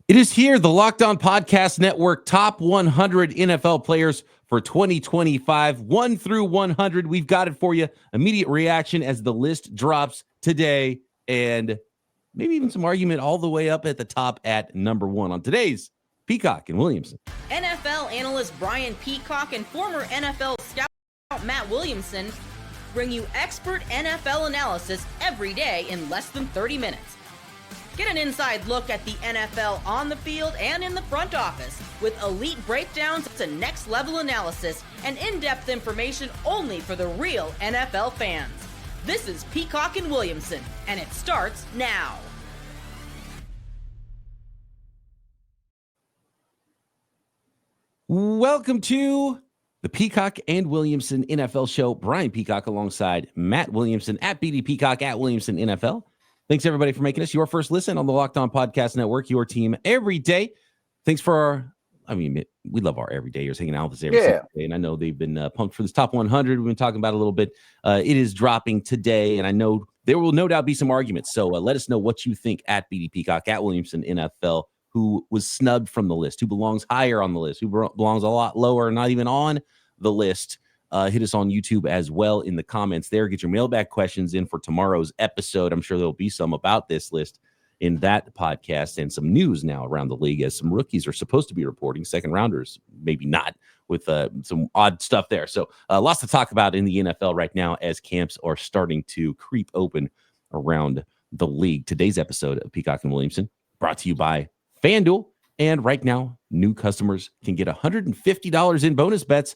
It is here, the Locked On Podcast Network, top 100 NFL players for 2025, 1 through 100. We've got it for you. Immediate reaction as the list drops today, and maybe even some argument all the way up at the top at number 1 on today's Peacock and Williamson. NFL analyst Brian Peacock and former NFL scout Matt Williamson bring you expert NFL analysis every day in less than 30 minutes. Get an inside look at the NFL on the field and in the front office with elite breakdowns to next-level analysis and in-depth information only for the real NFL fans. This is Peacock and Williamson, and it starts now. Welcome to the Peacock and Williamson NFL Show. Brian Peacock alongside Matt Williamson at BD Peacock at Williamson NFL. Thanks, everybody, for making us your first listen on the Locked On Podcast Network, your team every day. Thanks for we love our everydayers hanging out with us every single day. And I know they've been pumped for this top 100. We've been talking about it a little bit. It is dropping today, and I know there will no doubt be some arguments. So let us know what you think at BD Peacock, at Williamson NFL, who was snubbed from the list, who belongs higher on the list, who belongs a lot lower, not even on the list. Hit us on YouTube as well in the comments there. Get your mailbag questions in for tomorrow's episode. I'm sure there'll be some about this list in that podcast and some news now around the league as some rookies are supposed to be reporting, second rounders, maybe not, with some odd stuff there. So lots to talk about in the NFL right now as camps are starting to creep open around the league. Today's episode of Peacock and Williamson brought to you by FanDuel. And right now, new customers can get $150 in bonus bets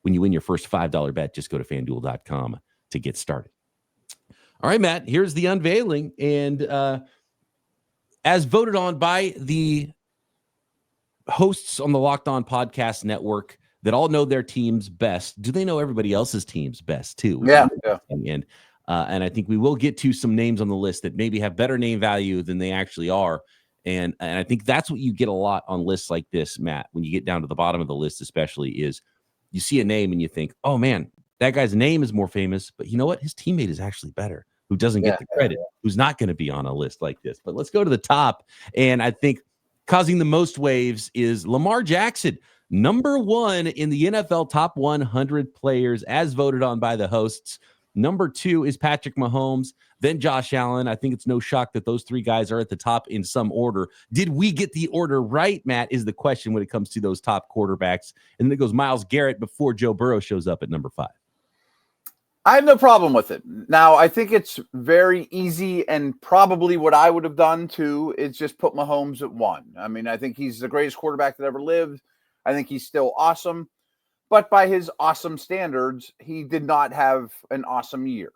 when you win your first $5 bet. Just go to FanDuel.com to get started. All right, Matt, here's the unveiling. And as voted on by the hosts on the Locked On Podcast Network that all know their teams best, do they know everybody else's teams best too? Yeah. And I think we will get to some names on the list that maybe have better name value than they actually are. And I think that's what you get a lot on lists like this, Matt, when you get down to the bottom of the list especially, is you see a name and you think, oh, man, that guy's name is more famous, but you know what? His teammate is actually better, who doesn't get the credit, who's not going to be on a list like this. But let's go to the top. And I think causing the most waves is Lamar Jackson, number 1 in the NFL top 100 players as voted on by the hosts. Number 2 is Patrick Mahomes, then Josh Allen. I think it's no shock that those 3 guys are at the top in some order. Did we get the order right, Matt, is the question when it comes to those top quarterbacks. And then it goes Myles Garrett before Joe Burrow shows up at number 5. I have no problem with it. Now, I think it's very easy, and probably what I would have done, too, is just put Mahomes at 1. I mean, I think he's the greatest quarterback that ever lived. I think he's still awesome. But by his awesome standards, he did not have an awesome year.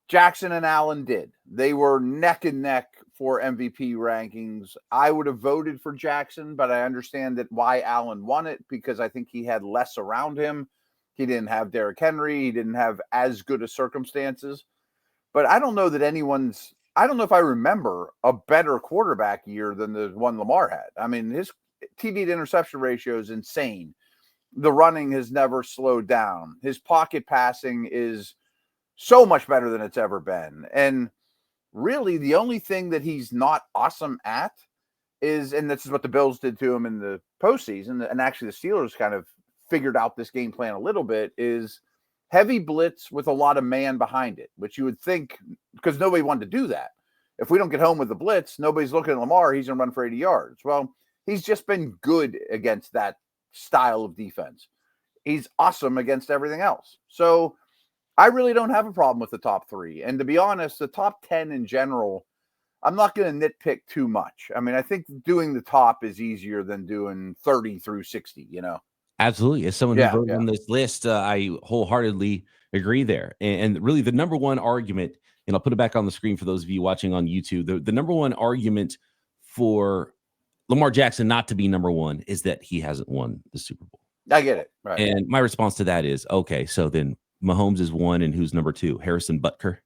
Jackson and Allen did. They were neck and neck for MVP rankings. I would have voted for Jackson, but I understand that why Allen won it, because I think he had less around him. He didn't have Derrick Henry. He didn't have as good of circumstances. But I don't know that I don't know if I remember a better quarterback year than the one Lamar had. I mean, his TD to interception ratio is insane. The running has never slowed down. His pocket passing is so much better than it's ever been. And really, the only thing that he's not awesome at is, and this is what the Bills did to him in the postseason, and actually the Steelers kind of figured out this game plan a little bit, is heavy blitz with a lot of man behind it, which you would think, because nobody wanted to do that. If we don't get home with the blitz, nobody's looking at Lamar. He's going to run for 80 yards. Well, he's just been good against that style of defense. He's awesome against everything else. So I really don't have a problem with the top 3. And to be honest, the top 10 in general, I'm not going to nitpick too much. I mean, I think doing the top is easier than doing 30 through 60, you know? Absolutely. As someone who voted on this list, I wholeheartedly agree there. And really the number one argument, and I'll put it back on the screen for those of you watching on YouTube, the number one argument for Lamar Jackson not to be number 1 is that he hasn't won the Super Bowl. I get it. Right. And my response to that is, okay, so then Mahomes is 1 and who's number 2? Harrison Butker.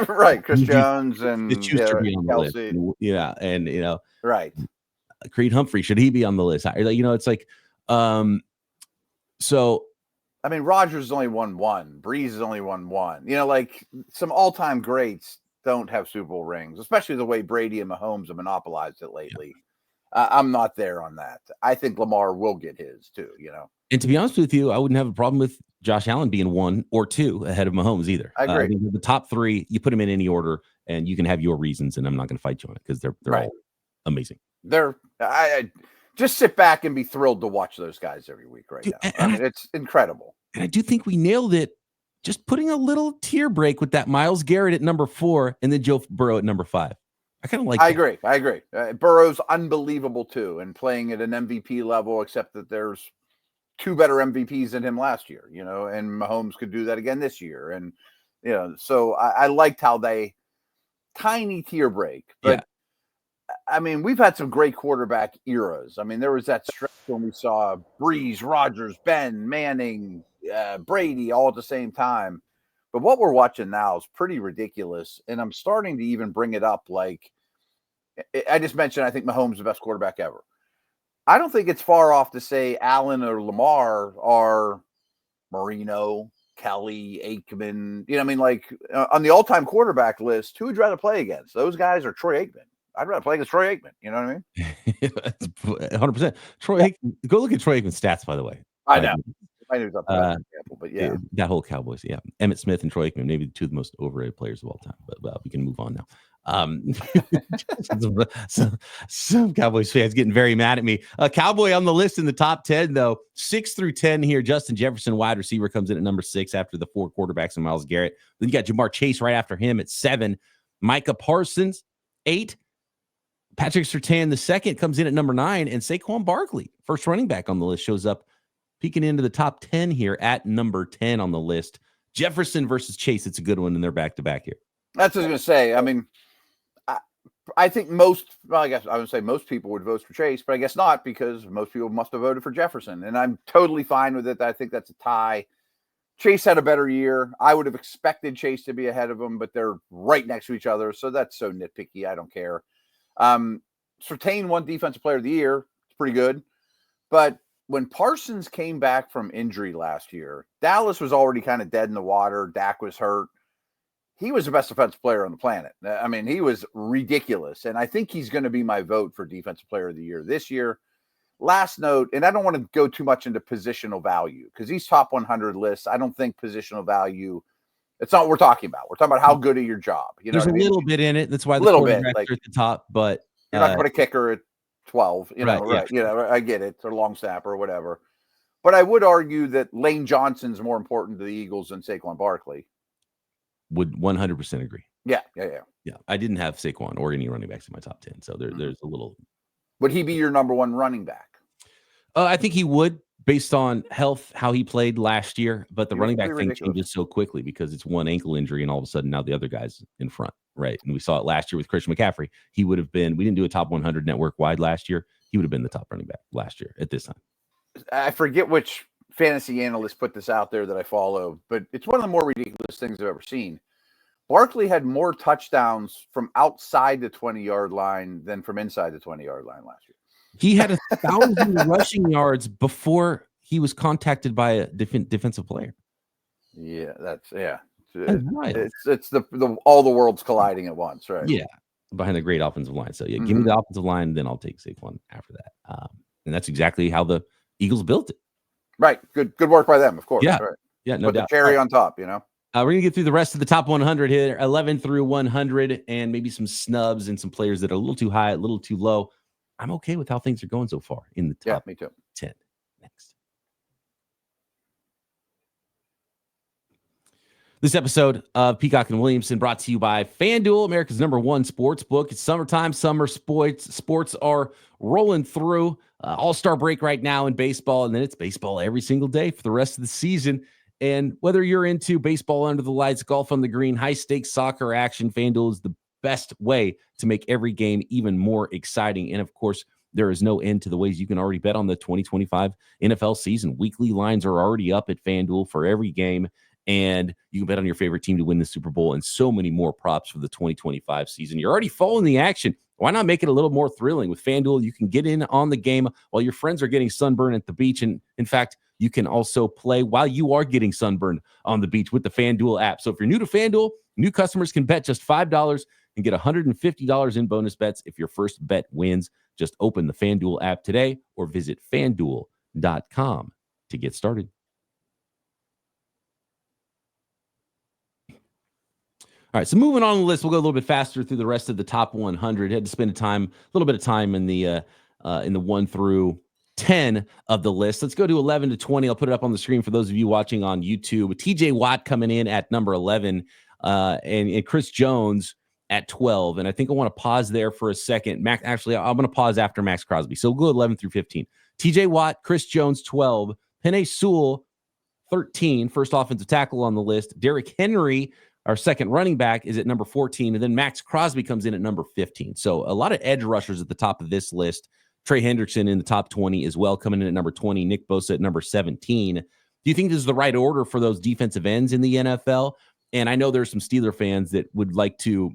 Right. Chris Jones and Kelsey. List. Yeah. And, you know, right. Creed Humphrey, should he be on the list? You know, it's like, so. I mean, Rodgers only won 1. Breeze has only won 1. You know, like some all-time greats don't have Super Bowl rings, especially the way Brady and Mahomes have monopolized it lately. I'm not there on that. I think Lamar will get his too, And to be honest with you, I wouldn't have a problem with Josh Allen being 1 or 2 ahead of Mahomes either. I agree. I think the top 3, you put them in any order, and you can have your reasons, and I'm not going to fight you on it because they're all amazing. I just sit back and be thrilled to watch those guys every week now. I mean, it's incredible. And I do think we nailed it. Just putting a little tear break with that Myles Garrett at number 4 and then Joe Burrow at number 5. I kind of like that. I agree. Burrow's unbelievable too, and playing at an MVP level, except that there's 2 better MVPs than him last year, and Mahomes could do that again this year. And, so I liked how they tiny tear break, but I mean, we've had some great quarterback eras. I mean, there was that stretch when we saw Breeze, Rodgers, Ben, Manning, Brady all at the same time. But what we're watching now is pretty ridiculous. And I'm starting to even bring it up. Like I just mentioned, I think Mahomes is the best quarterback ever. I don't think it's far off to say Allen or Lamar are Marino, Kelly, Aikman. You know what I mean? Like on the all-time quarterback list, who would you rather play against? Those guys or Troy Aikman? I'd rather play against Troy Aikman. You know what I mean? 100%. Troy Aikman, go look at Troy Aikman's stats, by the way. I know. I knew it was up there, but yeah. That whole Cowboys, Emmitt Smith and Troy Aikman, maybe 2 of the most overrated players of all time. But we can move on now. Some Cowboys fans getting very mad at me. Cowboy on the list in the top 10, though, 6 through 10 here. Justin Jefferson, wide receiver, comes in at number 6 after the 4 quarterbacks and Myles Garrett. Then you got Jamar Chase right after him at 7. Micah Parsons, 8. Patrick Surtain, the second, comes in at number 9. And Saquon Barkley, first running back on the list, shows up peeking into the top 10 here at number 10 on the list. Jefferson versus Chase. It's a good one, and they're back-to-back here. That's what I was going to say. I mean, I think I guess I would say most people would vote for Chase, but I guess not, because most people must have voted for Jefferson. And I'm totally fine with it. I think that's a tie. Chase had a better year. I would have expected Chase to be ahead of him, but they're right next to each other. So that's so nitpicky. I don't care. Surtain won Defensive Player of the Year. It's pretty good. But when Parsons came back from injury last year, Dallas was already kind of dead in the water. Dak was hurt. He was the best defensive player on the planet. I mean, he was ridiculous. And I think he's going to be my vote for Defensive Player of the Year this year. Last note, and I don't want to go too much into positional value because these top 100 lists, I don't think positional value, it's not what we're talking about. We're talking about how good at your job. You know, there's a little bit in it. That's why the quarterbacks are at the top, but you're not going to put a kicker at 12, right? You know, I get it, or long snapper or whatever. But I would argue that Lane Johnson's more important to the Eagles than Saquon Barkley. Would 100% agree. Yeah. I didn't have Saquon or any running backs in my top 10, so there's a little. Would he be your number one running back? I think he would, based on health, how he played last year. But the running back thing changes so quickly because it's one ankle injury, and all of a sudden now the other guy's in front, right? And we saw it last year with Christian McCaffrey. He would have been. We didn't do a top 100 network wide last year. He would have been the top running back last year at this time. I forget which fantasy analyst put this out there that I follow, but it's one of the more ridiculous things I've ever seen. Barkley had more touchdowns from outside the 20-yard line than from inside the 20-yard line last year. He had 1,000 rushing yards before he was contacted by a defensive player. Yeah, That's it's the all the worlds colliding at once, right? Yeah, behind the great offensive line. So give me the offensive line, then I'll take Saquon after that. And that's exactly how the Eagles built it. Right. Good work by them, of course. Yeah, right. Yeah, no Put doubt. The cherry on top, you know. We're going to get through the rest of the top 100 here, 11 through 100, and maybe some snubs and some players that are a little too high, a little too low. I'm okay with how things are going so far in the top me too. 10. Next. This episode of Peacock and Williamson brought to you by FanDuel, America's #1 sports book. It's summertime. Summer sports are rolling through. All-star break right now in baseball, and then it's baseball every single day for the rest of the season. And whether you're into baseball under the lights, golf on the green, high-stakes soccer action, FanDuel is the best way to make every game even more exciting. And, of course, there is no end to the ways you can already bet on the 2025 NFL season. Weekly lines are already up at FanDuel for every game, and you can bet on your favorite team to win the Super Bowl and so many more props for the 2025 season. You're already following the action. Why not make it a little more thrilling? With FanDuel, you can get in on the game while your friends are getting sunburned at the beach. And, in fact, you can also play while you are getting sunburned on the beach with the FanDuel app. So if you're new to FanDuel, New customers can bet just $5 and get $150 in bonus bets if your first bet wins. Just open the FanDuel app today or visit FanDuel.com to get started. All right, so moving on the list, we'll go a little bit faster through the rest of the top 100. Had to spend a little bit of time in the 1 through 10 of the list. Let's go to 11 to 20. I'll put it up on the screen for those of you watching on YouTube. TJ Watt coming in at number 11, and Chris Jones at 12. And I think I want to pause there for a second. I'm going to pause after Max Crosby. So we'll go 11 through 15. TJ Watt, Chris Jones, 12. Penei Sewell, 13, first offensive tackle on the list. Derrick Henry, our second running back, is at number 14. And then Max Crosby comes in at number 15. So a lot of edge rushers at the top of this list. Trey Hendrickson in the top 20 as well, coming in at number 20. Nick Bosa at number 17. Do you think this is the right order for those defensive ends in the NFL? And I know there's some Steeler fans that would like to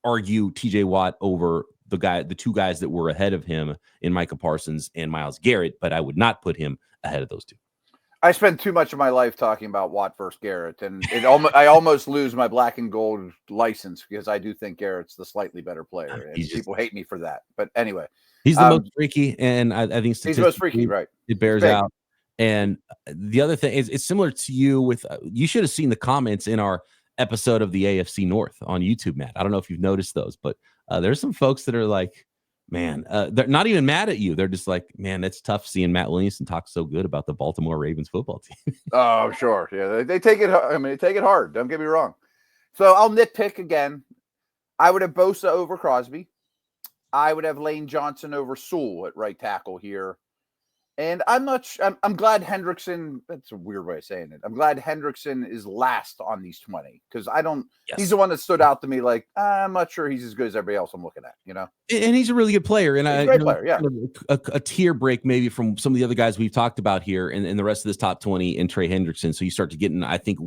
argue TJ Watt over the two guys that were ahead of him in Micah Parsons and Myles Garrett, but I would not put him ahead of those two. I spend too much of my life talking about Watt versus Garrett, and I almost lose my black and gold license because I do think Garrett's the slightly better player, and people hate me for that. But anyway, he's the most freaky, and I think he's the most freaky, right? It bears out. And the other thing is, it's similar to you with you should have seen the comments in our episode of the AFC North on YouTube, Matt. I don't know if you've noticed those, but there's some folks that are like, man, they're not even mad at you. They're just like, man, it's tough seeing Matt Williamson talk so good about the Baltimore Ravens football team. Oh, sure. Yeah, they take it. I mean, they take it hard. Don't get me wrong. So I'll nitpick again. I would have Bosa over Crosby. I would have Lane Johnson over Sewell at right tackle here. And I'm glad Hendrickson, that's a weird way of saying it. I'm glad Hendrickson is last on these 20 because he's the one that stood out to me like, I'm not sure he's as good as everybody else I'm looking at, you know? And he's a really good player. And he's a great player, yeah. A tier break maybe from some of the other guys we've talked about here and the rest of this top 20 and Trey Hendrickson. So you start to get in, I think,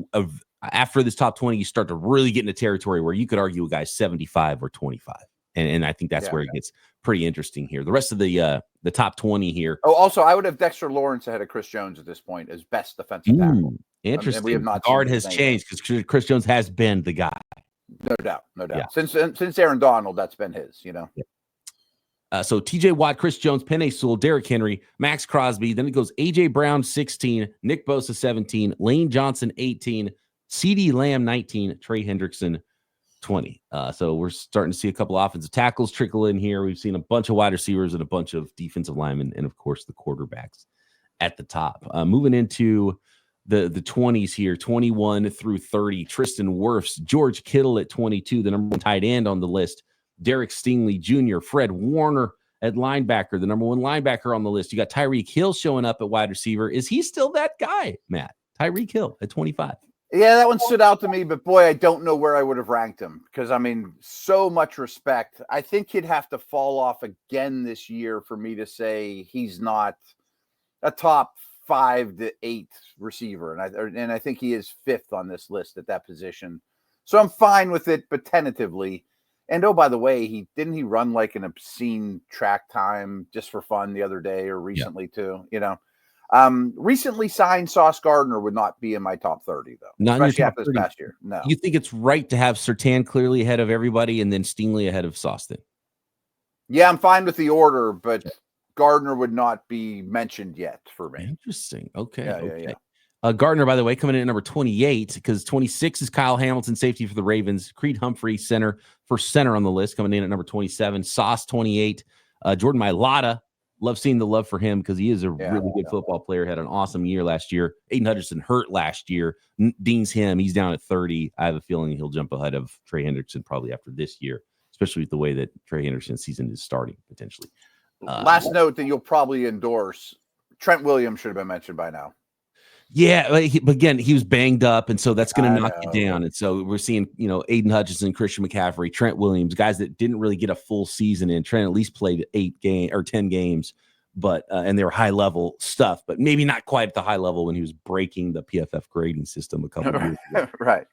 after this top 20, you start to really get into territory where you could argue a guy 75 or 25. And I think that's where it gets pretty interesting here. The rest of the top 20 here. Oh, also, I would have Dexter Lawrence ahead of Chris Jones at this point as best defensive tackle. Interesting. We have not guard has changed because Chris Jones has been the guy. No doubt. Yeah. Since Aaron Donald, that's been his, you know. Yeah. So TJ Watt, Chris Jones, Penei Sewell, Derrick Henry, Max Crosby. Then it goes AJ Brown, 16, Nick Bosa, 17, Lane Johnson, 18, CeeDee Lamb, 19, Trey Hendrickson, 20. So we're starting to see a couple offensive tackles trickle in here. We've seen a bunch of wide receivers and a bunch of defensive linemen, and of course the quarterbacks at the top. Moving into the 20s here, 21 through 30. Tristan Wirfs, George Kittle at 22, the number one tight end on the list. Derek Stingley Jr., Fred Warner at linebacker, the number one linebacker on the list. You got Tyreek Hill showing up at wide receiver. Is he still that guy, Matt? Tyreek Hill at 25. Yeah, that one stood out to me, but boy, I don't know where I would have ranked him because, I mean, so much respect. I think he'd have to fall off again this year for me to say he's not a top 5 to 8 receiver. And I think he is 5th on this list at that position. So I'm fine with it, but tentatively. And oh, by the way, didn't he run like an obscene track time just for fun the other day or recently too, you know? Recently signed Sauce Gardner would not be in my top 30 though. Not especially after this past year. No. You think it's right to have Surtain clearly ahead of everybody and then Stingley ahead of Sauce then? Yeah, I'm fine with the order, but Gardner would not be mentioned yet for me. Interesting. Okay. Yeah. Gardner, by the way, coming in at number 28 because 26 is Kyle Hamilton, safety for the Ravens. Creed Humphrey, center on the list, coming in at number 27. Sauce, 28. Jordan Mailata. Love seeing the love for him because he is a really good football player. Had an awesome year last year. Aiden Hutchinson hurt last year. Dings him. He's down at 30. I have a feeling he'll jump ahead of Trey Hendrickson probably after this year, especially with the way that Trey Hendrickson's season is starting potentially. Last note that you'll probably endorse, Trent Williams should have been mentioned by now. Yeah, but again, he was banged up, and so that's going to knock you down. And so we're seeing, Aiden Hutchinson, Christian McCaffrey, Trent Williams, guys that didn't really get a full season in. Trent at least played 10 games, but and they were high level stuff, but maybe not quite at the high level when he was breaking the PFF grading system a couple of years ago. Right.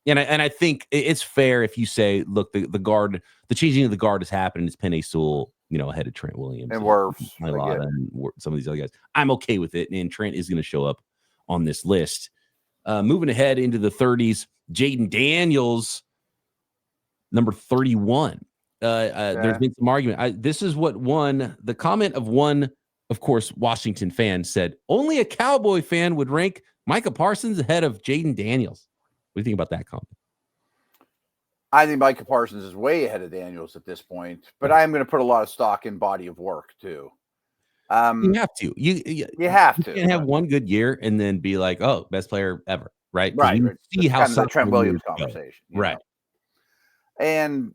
And I think it's fair if you say, look, the changing of the guard has happened. It's Penei Sewell, ahead of Trent Williams and Wirfs, and some of these other guys. I'm okay with it, and Trent is going to show up on this list. Moving ahead into the 30s, Jaden Daniels, number 31. There's been some argument. This is what the comment of one, of course, Washington fan said, only a Cowboy fan would rank Micah Parsons ahead of Jaden Daniels. What do you think about that comment? I think Micah Parsons is way ahead of Daniels at this point, but I am going to put a lot of stock in body of work too. You have to. You have to. You can't have one good year and then be like, oh, best player ever, right? Right. See how kind of the Trent Williams conversation. Right. Know? And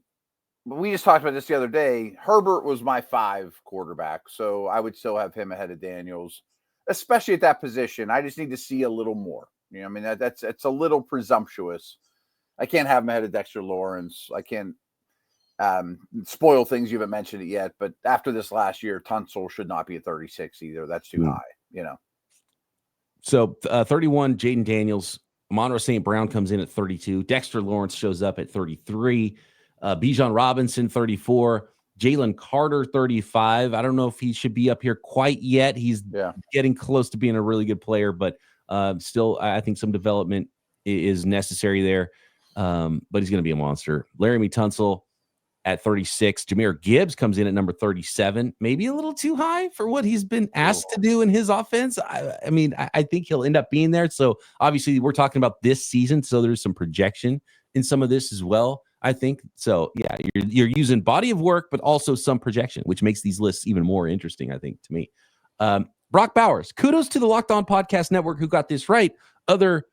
we just talked about this the other day. Herbert was my 5 quarterback, so I would still have him ahead of Daniels, especially at that position. I just need to see a little more. I mean, it's a little presumptuous. I can't have him ahead of Dexter Lawrence. I can't spoil things. You haven't mentioned it yet, but after this last year, Tunsil should not be at 36 either. That's too high, So 31, Jaden Daniels. Monroe St. Brown comes in at 32. Dexter Lawrence shows up at 33. Bijan Robinson, 34. Jalen Carter, 35. I don't know if he should be up here quite yet. He's getting close to being a really good player, but still, I think some development is necessary there. But he's going to be a monster. Laramie Tunsil at 36. Jahmyr Gibbs comes in at number 37. Maybe a little too high for what he's been asked to do in his offense. I mean, I think he'll end up being there. So obviously we're talking about this season. So there's some projection in some of this as well, I think. So yeah, you're using body of work, but also some projection, which makes these lists even more interesting, I think, to me. Brock Bowers, kudos to the Locked On Podcast Network who got this right. Other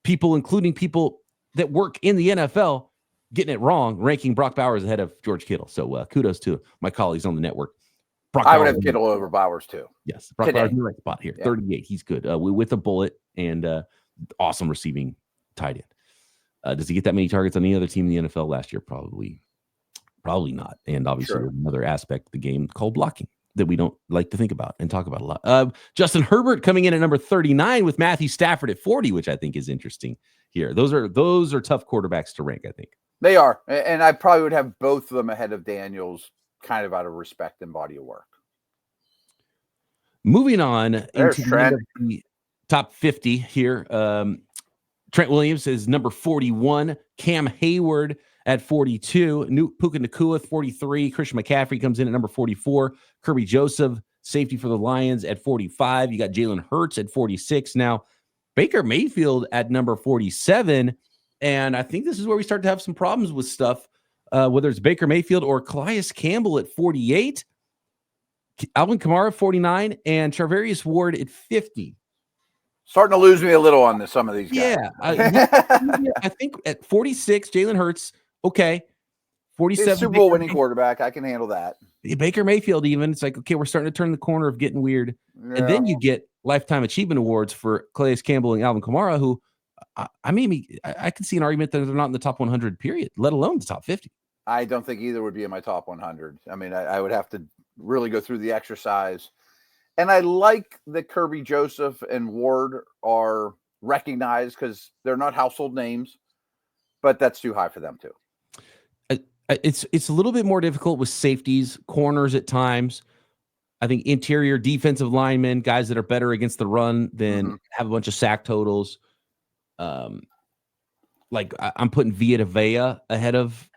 people, including people that work in the NFL, getting it wrong, ranking Brock Bowers ahead of George Kittle. So kudos to my colleagues on the network. I would have Kittle over Bowers too. Yes, Brock Bowers in the right spot here. 38, he's good. With a bullet and awesome receiving tight end. Does he get that many targets on any other team in the NFL last year? Probably not. And obviously another aspect of the game called blocking that we don't like to think about and talk about a lot. Justin Herbert coming in at number 39 with Matthew Stafford at 40, which I think is interesting here. Those are tough quarterbacks to rank, I think. They are. And I probably would have both of them ahead of Daniels, kind of out of respect and body of work. Moving on into the top 50 here. Trent Williams is number 41. Cam Hayward at 42. Puka Nacua, 43. Christian McCaffrey comes in at number 44. Kirby Joseph, safety for the Lions, at 45. You got Jalen Hurts at 46. Now, Baker Mayfield at number 47. And I think this is where we start to have some problems with stuff, whether it's Baker Mayfield or Calais Campbell at 48, Alvin Kamara 49, and Charvarius Ward at 50. Starting to lose me a little on some of these guys. I think at 46, Jalen Hurts, okay. 47, Super Bowl winning quarterback. I can handle that. Baker Mayfield, even. It's like, okay, we're starting to turn the corner of getting weird. Yeah. And then you get Lifetime Achievement Awards for Calais Campbell and Alvin Kamara, who I can see an argument that they're not in the top 100, period, let alone the top 50. I don't think either would be in my top 100. I mean, I would have to really go through the exercise. And I like that Kirby Joseph and Ward are recognized because they're not household names, but that's too high for them too. It's a little bit more difficult with safeties, corners at times. I think interior defensive linemen, guys that are better against the run than have a bunch of sack totals. Like I'm putting Vita Vea ahead of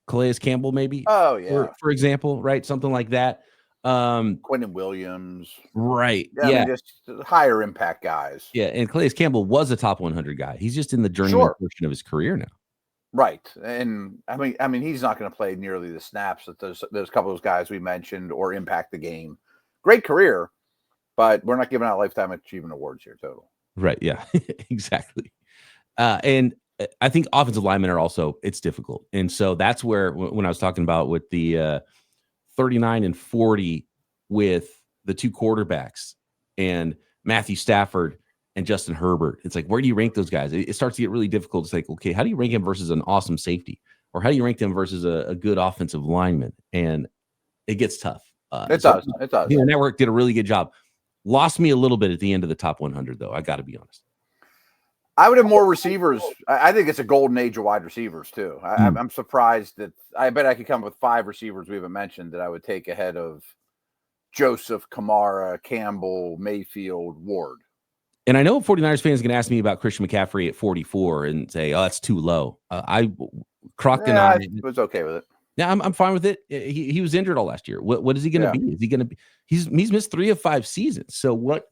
Calais Campbell, maybe. Oh yeah, for example, right? Something like that. Quentin Williams, right? Yeah, I mean, just higher impact guys. Yeah, and Calais Campbell was a top 100 guy. He's just in the journeyman portion of his career now. Right, and I mean, he's not going to play nearly the snaps that those couple of those guys we mentioned or impact the game. Great career, but we're not giving out lifetime achievement awards here total. Right? Yeah, exactly. And I think offensive linemen are also, it's difficult, and so that's where when I was talking about with the 39 and 40 with the two quarterbacks and Matthew Stafford and Justin Herbert. It's like, where do you rank those guys? It starts to get really difficult. It's like, okay, how do you rank him versus an awesome safety? Or how do you rank them versus a good offensive lineman? And it gets tough. It does. The network did a really good job. Lost me a little bit at the end of the top 100, though. I got to be honest. I would have more receivers. I think it's a golden age of wide receivers, too. I'm surprised that I bet I could come up with 5 receivers we haven't mentioned that I would take ahead of Joseph, Kamara, Campbell, Mayfield, Ward. And I know 49ers fans going to ask me about Christian McCaffrey at 44 and say, "Oh, that's too low." Croc and I was okay with it. Yeah, I'm fine with it. He was injured all last year. What is he going to be? Is he going to be? He's missed 3 of 5 seasons. So what?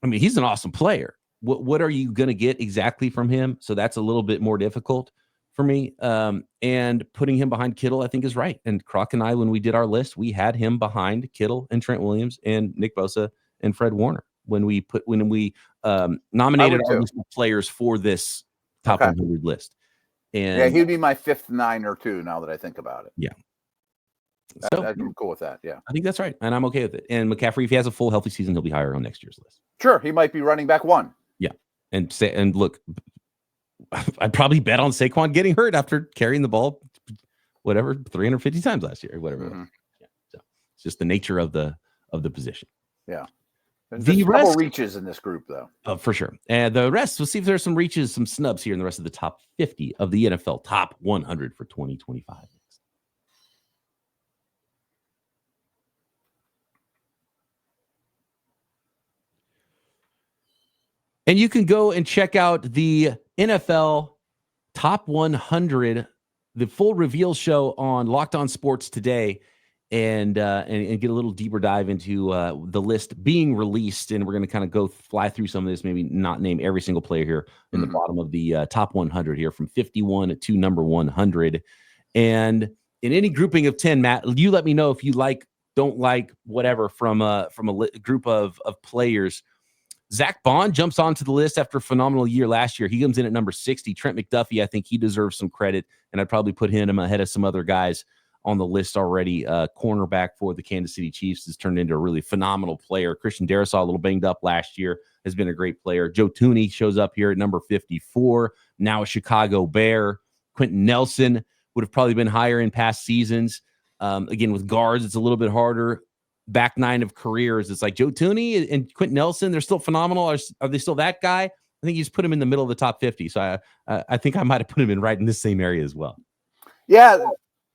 I mean, he's an awesome player. What are you going to get exactly from him? So that's a little bit more difficult for me. And putting him behind Kittle, I think, is right. And Croc and I, when we did our list, we had him behind Kittle and Trent Williams and Nick Bosa and Fred Warner when we nominated our list of players for this top 100 list. And he'd be my 5th Niner too. Now that I think about it, so I'm cool with that. Yeah, I think that's right, and I'm okay with it. And McCaffrey, if he has a full healthy season, he'll be higher on next year's list. Sure, he might be running back 1. Yeah, and look, I'd probably bet on Saquon getting hurt after carrying the ball, 350 times last year, or whatever. Mm-hmm. Yeah, so it's just the nature of the position. Yeah. There's the rest, couple reaches in this group, though. For sure. And the rest, we'll see if there's some reaches, some snubs here in the rest of the top 50 of the NFL top 100 for 2025. And you can go and check out the NFL top 100, the full reveal show on Locked On Sports today. And get a little deeper dive into the list being released. And we're going to kind of fly through some of this, maybe not name every single player here in the bottom of the top 100 here from 51 to number 100. And in any grouping of 10, Matt, you let me know if you like, don't like, whatever from a group of players. Zach Bond jumps onto the list after a phenomenal year last year. He comes in at number 60. Trent McDuffie, I think he deserves some credit, and I'd probably put him ahead of some other guys on the list already. Cornerback for the Kansas City Chiefs has turned into a really phenomenal player. Christian Darrisaw, a little banged up last year, has been a great player. Joe Thuney shows up here at number 54, now a Chicago Bear. Quentin Nelson would have probably been higher in past seasons. Again, with guards, it's a little bit harder. Back 9 of careers, it's like Joe Thuney and Quentin Nelson, they're still phenomenal. Are they still that guy? I think you just put him in the middle of the top 50. So I think I might have put him in right in this same area as well. Yeah.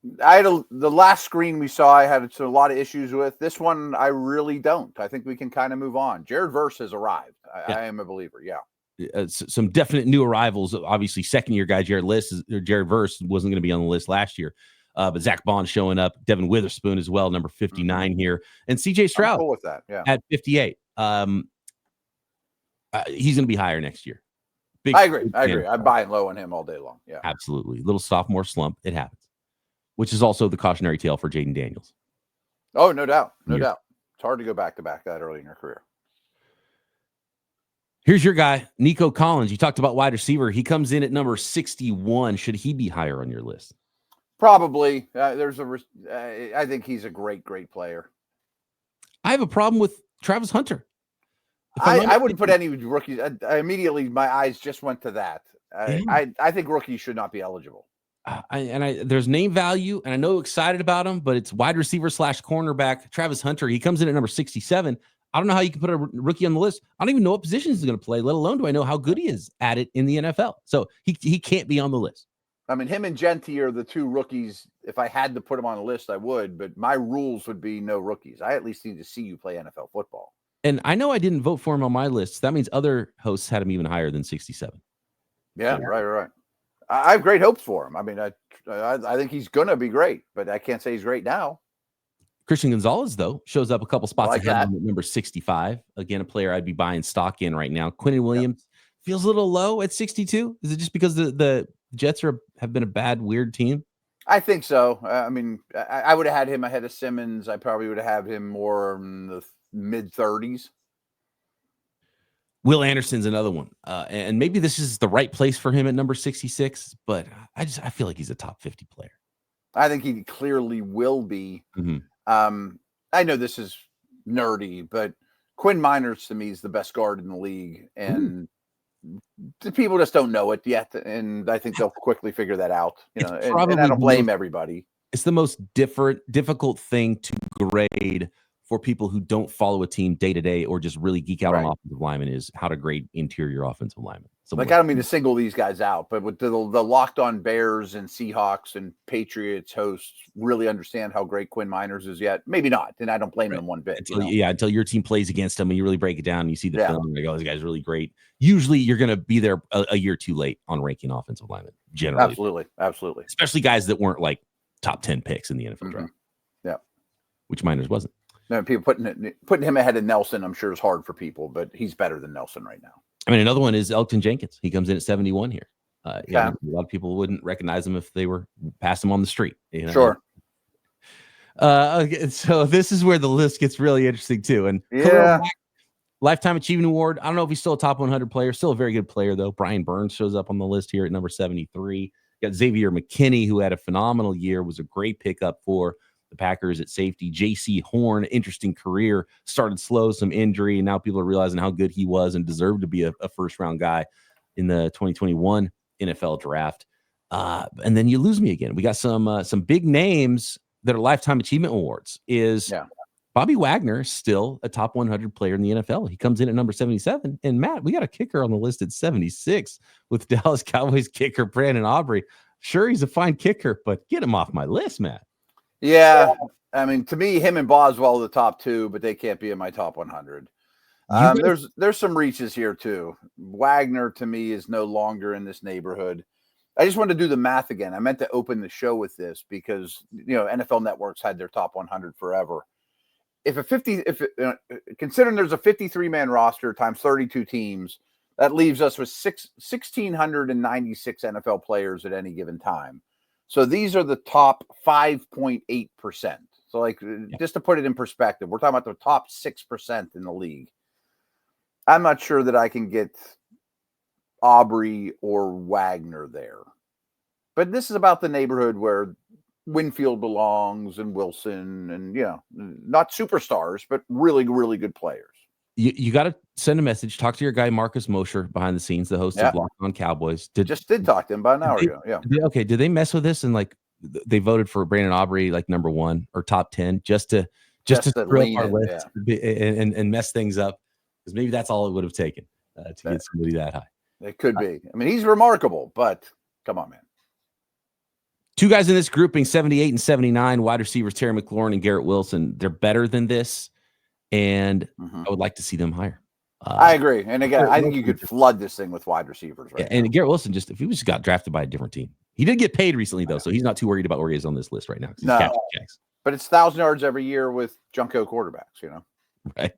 The last screen we saw, I had a lot of issues with. This one, I really don't. I think we can kind of move on. Jared Verse has arrived. I am a believer. Yeah. Some definite new arrivals. Obviously, second-year guy Jared Verse wasn't going to be on the list last year. But Zach Bond showing up. Devin Witherspoon as well, number 59 here. And CJ Stroud cool with that, at 58. He's going to be higher next year. I agree. I'm buying low on him all day long. Yeah. Absolutely. Little sophomore slump. It happens. Which is also the cautionary tale for Jaden Daniels. Oh, no doubt. No doubt. It's hard to go back-to-back that early in your career. Here's your guy, Nico Collins. You talked about wide receiver. He comes in at number 61. Should he be higher on your list? Probably. I think he's a great player. I have a problem with Travis Hunter. I wouldn't put any rookies. Immediately, my eyes just went to that. I think rookies should not be eligible. There's name value, and I know excited about him, but it's wide receiver / cornerback Travis Hunter. He comes in at number 67. I don't know how you can put a rookie on the list. I don't even know what positions he's going to play, let alone do I know how good he is at it in the NFL. So he can't be on the list. I mean, him and Genti are the 2 rookies. If I had to put them on a list, I would, but my rules would be no rookies. I at least need to see you play NFL football. And I know I didn't vote for him on my list. That means other hosts had him even higher than 67. Yeah, right. I have great hopes for him. I mean, I think he's going to be great, but I can't say he's great now. Christian Gonzalez, though, shows up a couple spots ahead of him at number 65. Again, a player I'd be buying stock in right now. Quinnen Williams feels a little low at 62. Is it just because the Jets have been a bad, weird team? I think so. I mean, I would have had him ahead of Simmons. I probably would have had him more in the mid-30s. Will Anderson's another one. And maybe this is the right place for him at number 66, but I feel like he's a top 50 player. I think he clearly will be. Mm-hmm. I know this is nerdy, but Quinn Miners to me is the best guard in the league. And the people just don't know it yet. And I think they'll quickly figure that out. And I don't blame everybody. It's the most difficult thing to grade for people who don't follow a team day to day or just really geek out on Right. offensive linemen is how to grade interior offensive linemen. Like, I don't mean to single these guys out, but with the Locked On Bears and Seahawks and Patriots hosts really understand how great Quinn Miners is yet. Maybe not, and I don't blame them one bit. Until your team plays against them and you really break it down and you see the film and you go, this guy's really great. Usually you're going to be there a year too late on ranking offensive linemen, generally. Absolutely. Especially guys that weren't like top 10 picks in the NFL draft. Yeah. Which Miners wasn't. No, people putting him ahead of Nelson, I'm sure, is hard for people, but he's better than Nelson right now. I mean, another one is Elgton Jenkins. He comes in at 71 here. A lot of people wouldn't recognize him if they were past him on the street. Sure. Okay, so this is where the list gets really interesting too. And Lifetime Achievement Award. I don't know if he's still a top 100 player. Still a very good player though. Brian Burns shows up on the list here at number 73. Got Xavier McKinney, who had a phenomenal year, was a great pickup for the Packers at safety. J.C. Horn, interesting career, started slow, some injury, and now people are realizing how good he was and deserved to be a first-round guy in the 2021 NFL draft. And then you lose me again. We got some big names that are Lifetime Achievement Awards. Bobby Wagner still a top 100 player in the NFL? He comes in at number 77. And Matt, we got a kicker on the list at 76 with Dallas Cowboys kicker Brandon Aubrey. Sure, he's a fine kicker, but get him off my list, Matt. Yeah, I mean, to me, him and Boswell are the top two, but they can't be in my top 100. There's some reaches here too. Wagner to me is no longer in this neighborhood. I just wanted to do the math again. I meant to open the show with this because NFL networks had their top 100 forever. Considering there's a 53-man roster times 32 teams, that leaves us with 1,696 NFL players at any given time. So these are the top 5.8%. So just to put it in perspective, we're talking about the top 6% in the league. I'm not sure that I can get Aubrey or Wagner there. But this is about the neighborhood where Winfield belongs and Wilson and, not superstars, but really, really good players. You got to send a message. Talk to your guy, Marcus Mosher, behind the scenes, the host of Locked On Cowboys. Just did talk to him about an hour ago. Yeah. Did they mess with this and they voted for Brandon Aubrey number 1 or top 10 just to screw up our list and mess things up? Because maybe that's all it would have taken to get somebody that high. It could be. I mean, he's remarkable, but come on, man. Two guys in this grouping, 78 and 79, wide receivers Terry McLaurin and Garrett Wilson. They're better than this, and I would like to see them higher. I agree. And again, I think you could flood this thing with wide receivers. Right and Garrett Wilson, if he just got drafted by a different team. He did get paid recently, though, so he's not too worried about where he is on this list right now. No, but it's 1,000 yards every year with Junko quarterbacks, Right.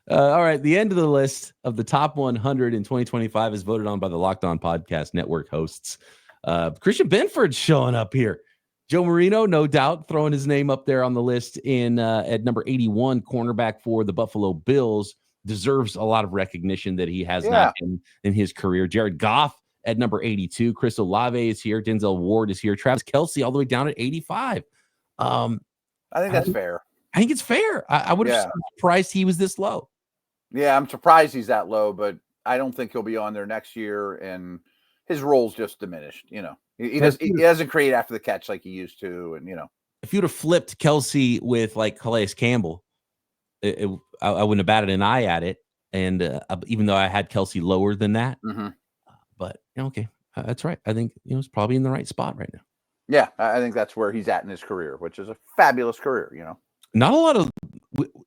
All right. The end of the list of the top 100 in 2025 is voted on by the Locked On Podcast Network hosts. Christian Benford's showing up here. Joe Marino, no doubt, throwing his name up there on the list at number 81, cornerback for the Buffalo Bills. Deserves a lot of recognition that he has not in his career. Jared Goff at number 82. Chris Olave is here. Denzel Ward is here. Travis Kelce all the way down at 85. I think that's fair. I think it's fair. I would have been surprised he was this low. Yeah, I'm surprised he's that low, but I don't think he'll be on there next year, and his role's just diminished. He doesn't create after the catch like he used to, and if you'd have flipped Kelce with Calais Campbell, I wouldn't have batted an eye at it. And even though I had Kelce lower than that, but okay, that's right. I think it's probably in the right spot right now. Yeah, I think that's where he's at in his career, which is a fabulous career. Not a lot of.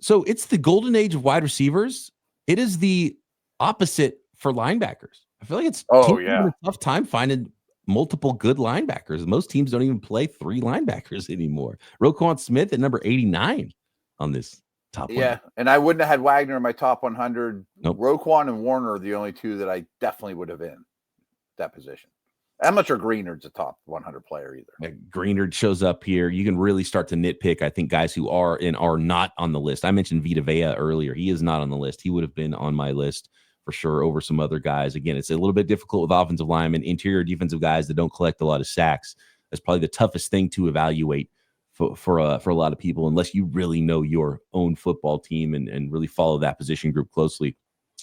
So it's the golden age of wide receivers. It is the opposite for linebackers. I feel like it's a tough time finding multiple good linebackers. Most teams don't even play 3 linebackers anymore. Roquan Smith at number 89 on this top 100. And I wouldn't have had Wagner in my top 100. Nope. Roquan and Warner are the only two that I definitely would have in that position. I'm not sure Greenard's a top 100 player either. Yeah, Greenard shows up here. You can really start to nitpick, I think, guys who are and are not on the list. I mentioned Vita Vea earlier. He is not on the list. He would have been on my list for sure over some other guys. Again, it's a little bit difficult with offensive linemen, interior defensive guys that don't collect a lot of sacks. That's probably the toughest thing to evaluate for a lot of people, unless you really know your own football team and really follow that position group closely.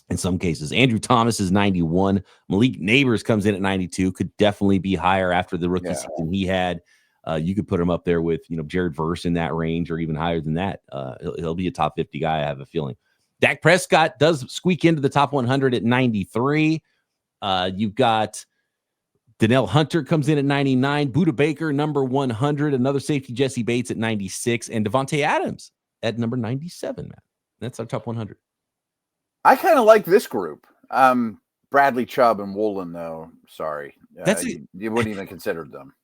In some cases, Andrew Thomas is 91. Malik Neighbors comes in at 92. Could definitely be higher after the rookie season he had. You could put him up there with, Jared Verse in that range or even higher than that. He'll be a top 50 guy, I have a feeling. Dak Prescott does squeak into the top 100 at 93. You've got Danielle Hunter comes in at 99. Budda Baker, number 100. Another safety, Jesse Bates at 96. And Devontae Adams at number 97, Matt. That's our top 100. I kind of like this group. Bradley Chubb and Woolen, though. Sorry. You wouldn't even consider them.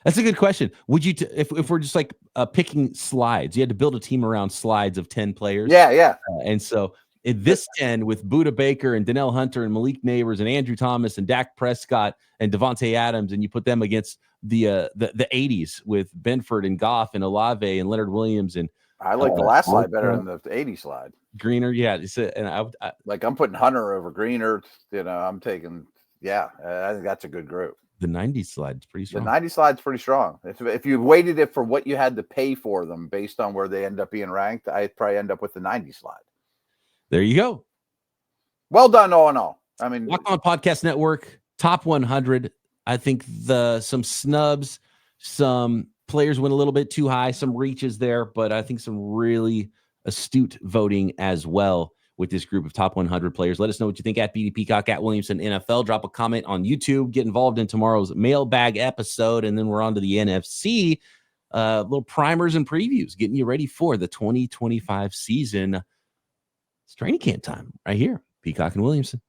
That's a good question. Would you, if we're just like picking slides, you had to build a team around slides of 10 players. Yeah. And so in this 10 with Budda Baker and Danielle Hunter and Malik Neighbors and Andrew Thomas and Dak Prescott and Devontae Adams, and you put them against the 80s with Benford and Goff and Olave and Leonard Williams. And I like the last slide better than the 80 slide. Greener, yeah. I'm putting Hunter over Greener. I'm taking, I think that's a good group. The 90s slide's pretty strong. The 90s slide's pretty strong. If you weighted it for what you had to pay for them based on where they end up being ranked, I'd probably end up with the 90 slide. There you go. Well done, all in all. I mean, Locked On Podcast Network, top 100. I think some snubs, some players went a little bit too high, some reaches there, but I think some really astute voting as well with this group of top 100 players. Let us know what you think at BD Peacock, at Williamson NFL. Drop a comment on YouTube. Get involved in tomorrow's mailbag episode, and then we're on to the NFC. Little primers and previews, getting you ready for the 2025 season. It's training camp time right here. Peacock and Williamson.